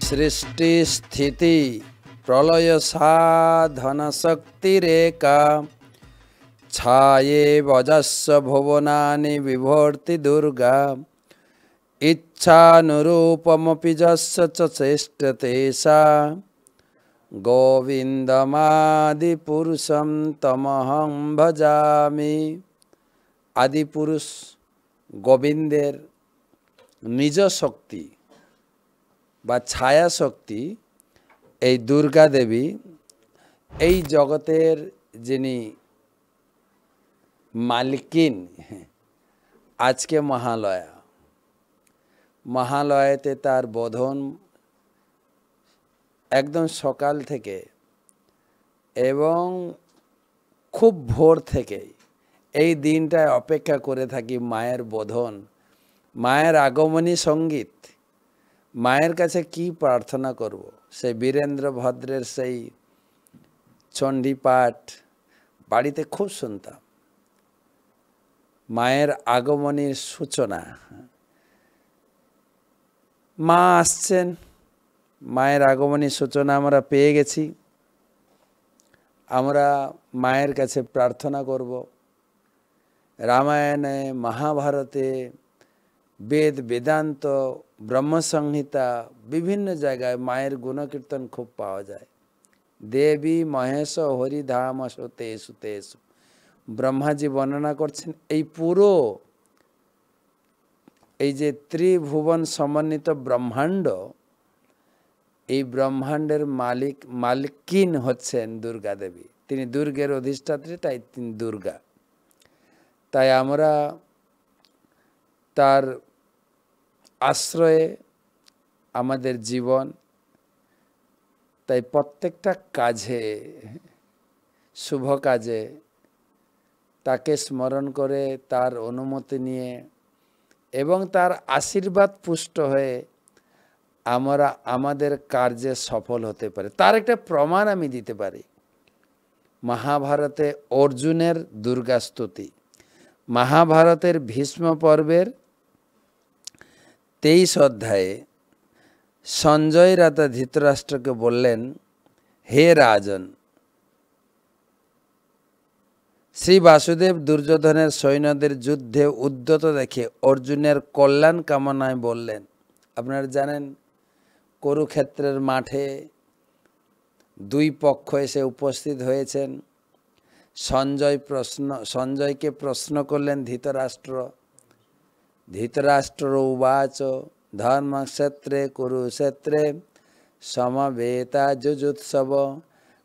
सृष्टि स्थिति प्रलय साधन शक्ति रेखा छाये वजस्व भुवनानि विभर्ति दुर्गा इच्छानुरूपमपि यस्य च चेष्टते सा गोविंदमादिपुरुषं तमहं भजामि। आदिपुरुष गोविंदेर निज शक्ति বা ছায়া শক্তি এই দুর্গা দেবী এই জগতের যিনি মালিকিন। আজকে মহালয়াতে তার বোধন একদম সকাল থেকে এবং খুব ভোর থেকে এই দিনটায় অপেক্ষা করে থাকি মায়ের বোধন, মায়ের আগমনী সঙ্গীত। মায়ের কাছে কি প্রার্থনা করব? সেই বীরেন্দ্র ভদ্রের সেই চণ্ডী পাঠ বাড়িতে খুব শুনতাম। মায়ের আগমনীর সূচনা, মা আসছেন, মায়ের আগমনীর সূচনা আমরা পেয়ে গেছি। আমরা মায়ের কাছে প্রার্থনা করব। রামায়ণে, মহাভারতে, বেদ বেদান্ত, ব্রহ্মসংহিতা বিভিন্ন জায়গায় মায়ের গুণকীর্তন খুব পাওয়া যায়। দেবী মহেশ হরিধাম সুতেষু তেষু, ব্রহ্মাজি বর্ণনা করছেন এই পুরো এই যে ত্রিভুবন সমন্বিত ব্রহ্মাণ্ড, এই ব্রহ্মাণ্ডের মালিকিন হচ্ছেন দুর্গা দেবী। তিনি দুর্গের অধিষ্ঠাত্রী, তাই তিনি দুর্গা। তাই আমরা তার আশ্রয়ে আমাদের জীবন, তাই প্রত্যেকটা কাজে, শুভ কাজে তাকে স্মরণ করে তার অনুমতি নিয়ে এবং তার আশীর্বাদ পুষ্ট হয়ে আমরা আমাদের কার্যে সফল হতে পারি। তার একটা প্রমাণ আমি দিতে পারি। মহাভারতে অর্জুনের দুর্গা স্তুতি, মহাভারতের ভীষ্ম পর্বের 23 অধ্যায়ে সঞ্জয় রাজা ধৃতরাষ্ট্রকে বললেন, হে রাজন, শ্রী বাসুদেব দুর্যোধনের সৈন্যদের যুদ্ধে উদ্যত দেখে অর্জুনের কল্যাণ কামনায় বললেন। আপনারা জানেন কুরুক্ষেত্রের মাঠে দুই পক্ষ এসে উপস্থিত হয়েছেন। সঞ্জয়কে প্রশ্ন করলেন ধৃতরাষ্ট্র। ধৃতরাষ্ট্র উবাচ ধর্মক্ষেত্রে কুরুক্ষেত্রে সমবেতা যুযুৎসব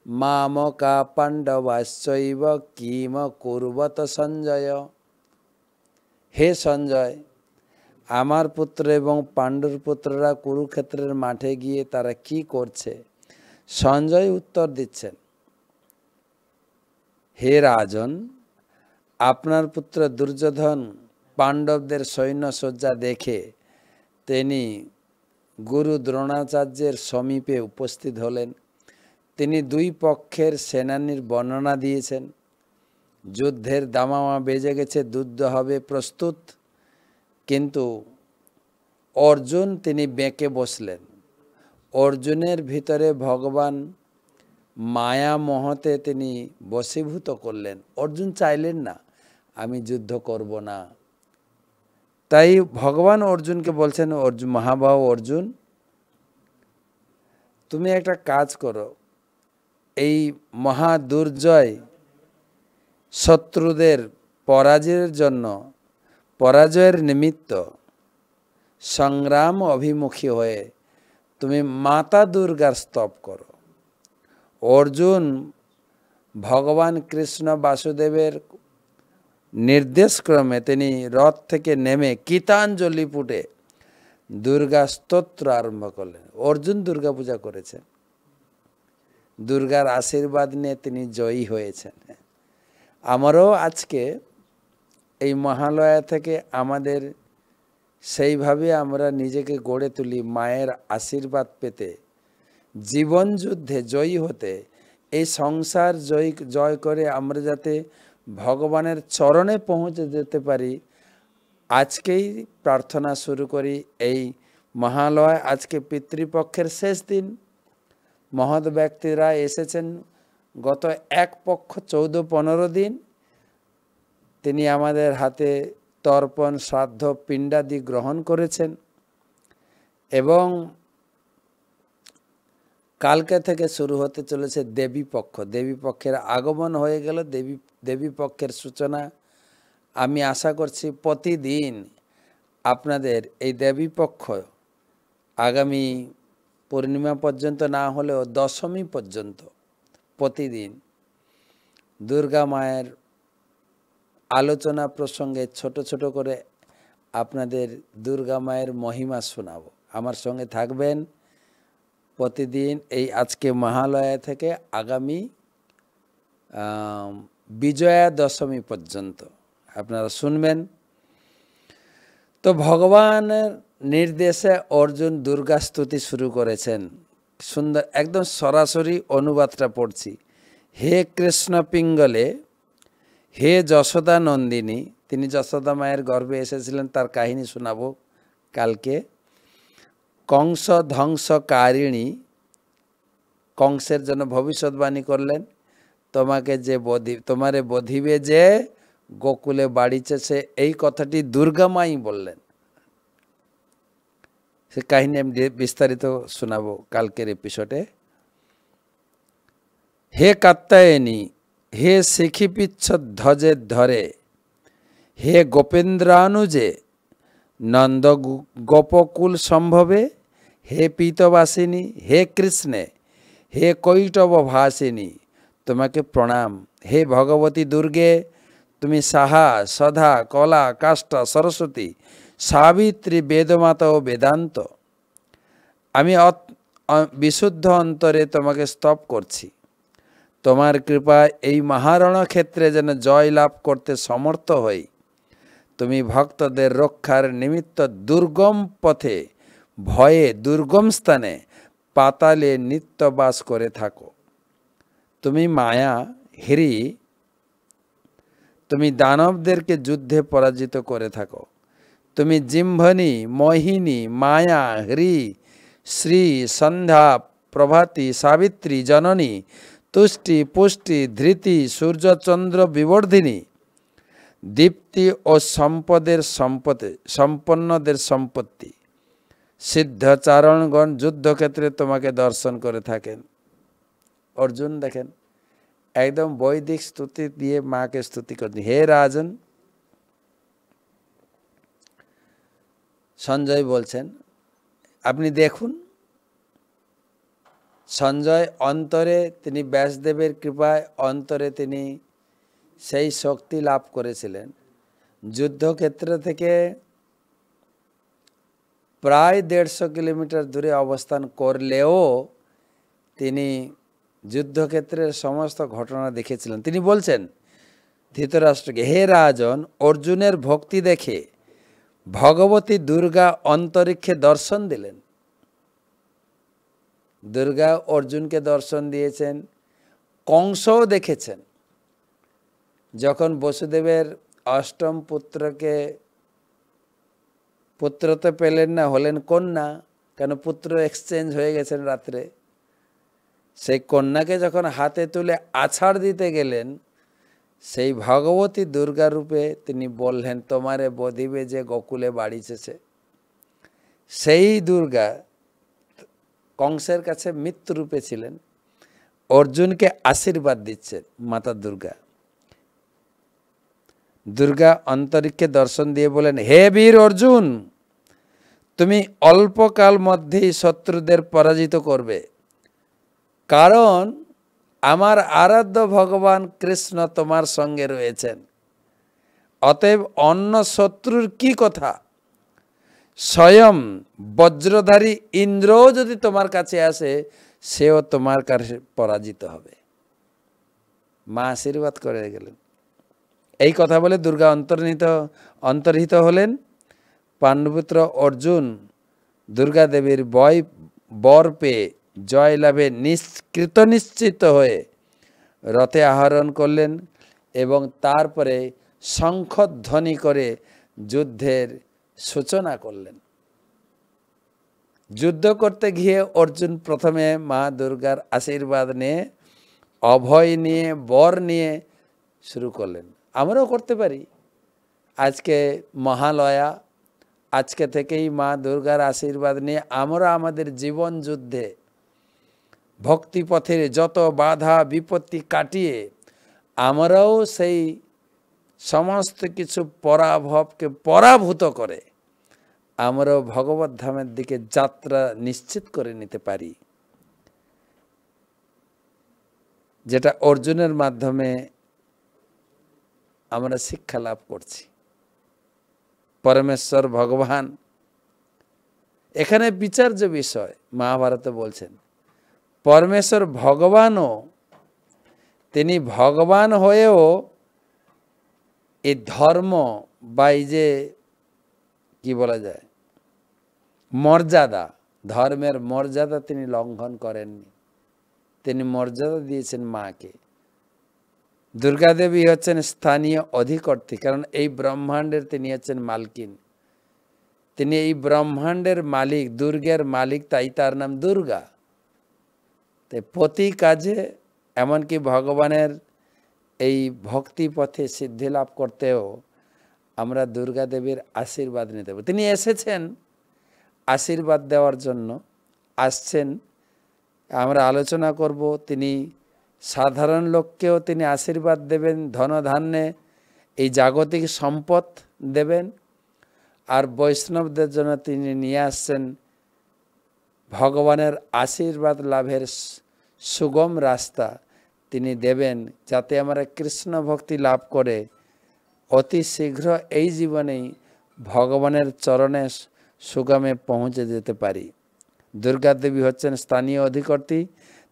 মামকা পাণ্ডবাশ্চৈব কিম কুর্বত সঞ্জয়। হে সঞ্জয়, আমার পুত্র এবং পাণ্ডুর পুত্ররা কুরুক্ষেত্রের মাঠে গিয়ে তারা কি করছে? সঞ্জয় উত্তর দিচ্ছেন, হে রাজন, আপনার পুত্র দুর্যোধন পাণ্ডবদের সৈন্যসজ্জা দেখে তিনি গুরু দ্রোণাচার্যের সমীপে উপস্থিত হলেন। তিনি দুই পক্ষের সেনানীর বর্ণনা দিয়েছেন। যুদ্ধের দামামা বেজে গেছে, যুদ্ধ হবে প্রস্তুত। কিন্তু অর্জুন তিনি বেঁকে বসলেন। অর্জুনের ভিতরে ভগবান মায়া মোহতে তিনি বশীভূত করলেন। অর্জুন চাইলেন না আমি যুদ্ধ করব না। তাই ভগবান অর্জুনকে বলছেন, অর্জুন, মহাবাহু অর্জুন, তুমি একটা কাজ করো, এই মহা দুর্জয় শত্রুদের পরাজয়ের জন্য, পরাজয়ের নিমিত্ত সংগ্রাম অভিমুখী হয়ে তুমি মাতা দুর্গার স্তব করো। অর্জুন ভগবান কৃষ্ণ বাসুদেবের নির্দেশক্রমে তিনি রথ থেকে নেমে গীতাঞ্জলি পুটে দুর্গা স্তোত্র আরম্ভ করলেন। অর্জুন দুর্গা পূজা করেছেন, দুর্গার আশীর্বাদ নিয়ে তিনি জয়ী হয়েছেন। আমারও আজকে এই মহালয়া থেকে আমাদের সেইভাবে আমরা নিজেকে গড়ে তুলি, মায়ের আশীর্বাদ পেতে, জীবন যুদ্ধে জয়ী হতে, এই সংসার জয় করে আমরা যাতে ভগবানের চরণে পৌঁছে যেতে পারি। আজকেই প্রার্থনা শুরু করি। এই মহালয় আজকে পিতৃপক্ষের শেষ দিন। মহৎ ব্যক্তিরা এসেছেন গত এক পক্ষ 14-15 দিন। তিনি আমাদের হাতে তর্পণ, শ্রাদ্ধ, পিণ্ডাদি গ্রহণ করেছেন এবং কালকে থেকে শুরু হতে চলেছে দেবী পক্ষ। দেবী পক্ষের আগমন হয়ে গেল, দেবী পক্ষের সূচনা। আমি আশা করছি প্রতিদিন আপনাদের এই দেবী পক্ষ আগামী পূর্ণিমা পর্যন্ত না হলেও দশমী পর্যন্ত প্রতিদিন দুর্গা মায়ের আলোচনা প্রসঙ্গে ছোট ছোট করে আপনাদের দুর্গা মায়ের মহিমা শোনাবো। আমার সঙ্গে থাকবেন প্রতিদিন এই আজকে মহালয়া থেকে আগামী বিজয়া দশমী পর্যন্ত আপনারা শুনবেন। তো ভগবানের নির্দেশে অর্জুন দুর্গা স্তুতি শুরু করেছেন। সুন্দর, একদম সরাসরি অনুবাদটা পড়ছি। হে কৃষ্ণ পিঙ্গলে, হে যশোদা নন্দিনী, তিনি যশোদা মায়ের গর্ভে এসেছিলেন, তার কাহিনী শোনাবো কালকে। কংস ধ্বংসকারিণী, কংসের জন্য ভবিষ্যৎবাণী করলেন, তোমারে বধিবে যে গোকুলে বাড়িছে সে, এই কথাটি দুর্গা মাই বললেন। সে কাহিনী আমি বিস্তারিত শোনাবো কালকের এপিসোডে। হে কাত্যায়নী, হে শিখিপিচ্ছধ্বজে ধরে, হে গোপেন্দ্রানুজে নন্দ গোপকুল সম্ভবে, হে পীতবাসিনী, হে কৃষ্ণে, হে কৈটব ভাসিনী, তোমাকে প্রণাম। হে ভগবতী দুর্গে, তুমি সাহা, সধা, কলা, কাষ্টা, সরস্বতী, সাবিত্রী, বেদমাতা ও বেদান্ত। আমি বিশুদ্ধ অন্তরে তোমাকে স্তব করছি। তোমার কৃপায় এই মহারণক্ষেত্রে যেন জয় লাভ করতে সমর্থ হই। তুমি ভক্তদের রক্ষার নিমিত্ত দুর্গম পথে, ভয়ে দুর্গম স্থানে, পাতালে নিত্য বাস করে থাকো। তুমি মায়া হ্রি, তুমি দানবদেরকে যুদ্ধে পরাজিত করে থাকো। তুমি জিম্ভনী, মোহিনী, মায়া, হ্রি, শ্রী, সন্ধ্যা, প্রভাতী, সাবিত্রী, জননী, তুষ্টি, পুষ্টি, ধৃতি, সূর্যচন্দ্র বিবর্ধিনী, দীপ্তি ও সম্পন্নদের সম্পত্তি। সিদ্ধাচারণগণ যুদ্ধক্ষেত্রে তোমাকে দর্শন করে থাকেন। অর্জুন দেখেন একদম বৈদিক স্তুতি দিয়ে মাকে স্তুতি করছেন। হে রাজন, সঞ্জয় বলছেন, আপনি দেখুন সঞ্জয় অন্তরে, তিনি ব্যাসদেবের কৃপায় অন্তরে তিনি সেই শক্তি লাভ করেছিলেন। যুদ্ধক্ষেত্র থেকে প্রায় 150 কিলোমিটার দূরে অবস্থান করলেও তিনি যুদ্ধক্ষেত্রের সমস্ত ঘটনা দেখেছিলেন। তিনি বলছেন ধৃতরাষ্ট্রকে, হে রাজন, অর্জুনের ভক্তি দেখে ভগবতী দুর্গা অন্তরিক্ষে দর্শন দিলেন। দুর্গা অর্জুনকে দর্শন দিয়েছেন, কংসও দেখেছেন। যখন বসুদেবের অষ্টম পুত্রকে, পুত্র তো পেলেন না, হলেন কন্যা, কেন পুত্র এক্সচেঞ্জ হয়ে গেছেন রাত্রে। সেই কন্যাকে যখন হাতে তুলে আছাড় দিতে গেলেন, সেই ভগবতী দুর্গা রূপে তিনি বললেন, তোমারে বধিবে যে গোকুলে বাড়িছে। সেই দুর্গা কংসের কাছে মৃত্যুরূপে ছিলেন, অর্জুনকে আশীর্বাদ দিচ্ছেন মাতা দুর্গা। দুর্গা অন্তরিক্ষে দর্শন দিয়ে বলেন, হে বীর অর্জুন, তুমি অল্পকাল মধ্যেই শত্রুদের পরাজিত করবে, কারণ আমার আরাধ্য ভগবান কৃষ্ণ তোমার সঙ্গে রয়েছেন। অতএব অন্য শত্রুর কি কথা, স্বয়ং বজ্রধারী ইন্দ্রও যদি তোমার কাছে আসে, সেও তোমার কাছে পরাজিত হবে। মা আশীর্বাদ করে গেলেন। এই কথা বলে দুর্গা অন্তর্হিত হলেন। পাণ্ডুপুত্র অর্জুন দুর্গা দেবীর বর পেয়ে জয় লাভে নিশ্চিত হয়ে রথে আরোহণ করলেন এবং তারপরে শঙ্খধ্বনি করে যুদ্ধের সূচনা করলেন। যুদ্ধ করতে গিয়ে অর্জুন প্রথমে মা দুর্গার আশীর্বাদ নিয়ে, অভয় নিয়ে, বর নিয়ে শুরু করলেন। আমরাও করতে পারি। আজকে মহালয়া, আজকে থেকেই মা দুর্গার আশীর্বাদ নিয়ে আমরা আমাদের জীবন যুদ্ধে ভক্তিপথের যত বাধা বিপত্তি কাটিয়ে আমরাও সেই সমস্ত কিছু পরাভবকে পরাভূত করে আমরাও ভগবত ধামের দিকে যাত্রা নিশ্চিত করে নিতে পারি, যেটা অর্জুনের মাধ্যমে আমরা শিক্ষা লাভ করছি। পরমেশ্বর ভগবান এখানে বিচার্য বিষয়। মহাভারতে বলছেন পরমেশ্বর ভগবানও, তিনি ভগবান হয়েও এই ধর্ম বা এই যে কি বলা যায় মর্যাদা, ধর্মের মর্যাদা তিনি লঙ্ঘন করেননি। তিনি মর্যাদা দিয়েছেন মাকে। দুর্গা দেবী হচ্ছেন স্থানীয় অধিকর্ত্রী, কারণ এই ব্রহ্মাণ্ডের তিনি হচ্ছেন মালকিন। তিনি এই ব্রহ্মাণ্ডের মালিক, দুর্গের মালিক, তাই তার নাম দুর্গা। তাই প্রতি কাজে, এমনকি ভগবানের এই ভক্তি পথে সিদ্ধি লাভ করতেও আমরা দুর্গা দেবীর আশীর্বাদ নিতে পারি। তিনি এসেছেন আশীর্বাদ দেওয়ার জন্য, আসছেন। আমরা আলোচনা করব তিনি সাধারণ লোককেও তিনি আশীর্বাদ দেবেন, ধনধান্যে এই জাগতিক সম্পদ দেবেন। আর বৈষ্ণবদের জন্য তিনি নিয়ে আসছেন ভগবানের আশীর্বাদ লাভের সুগম রাস্তা তিনি দেবেন, যাতে আমরা কৃষ্ণ ভক্তি লাভ করে অতি শীঘ্র এই জীবনেই ভগবানের চরণে সুগমে পৌঁছে যেতে পারি। দুর্গা দেবী হচ্ছেন স্থানীয় অধিকর্ত্রী,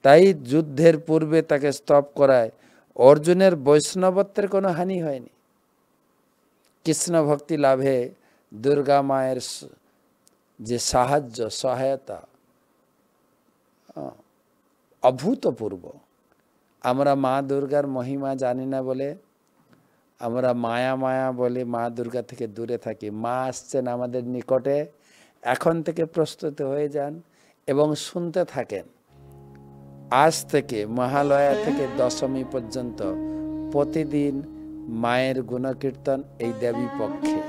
তাই যুদ্ধের পূর্বে তাকে স্তব করায় অর্জুনের বৈষ্ণবত্বের কোনো হানি হয়নি। কৃষ্ণ ভক্তি লাভে দুর্গা মায়ের যে সাহায্য, সহায়তা অভূতপূর্ব। আমরা মা দুর্গার মহিমা জানি না বলে আমরা মায়া মায়া বলে মা দুর্গা থেকে দূরে থাকি। মা আসছেন আমাদের নিকটে, এখন থেকে প্রস্তুত হয়ে যান এবং শুনতে থাকেন। আজ থেকে মহালয়া থেকে দশমী পর্যন্ত প্রতিদিন মায়ের গুণকীর্তন এই দেবী পক্ষে।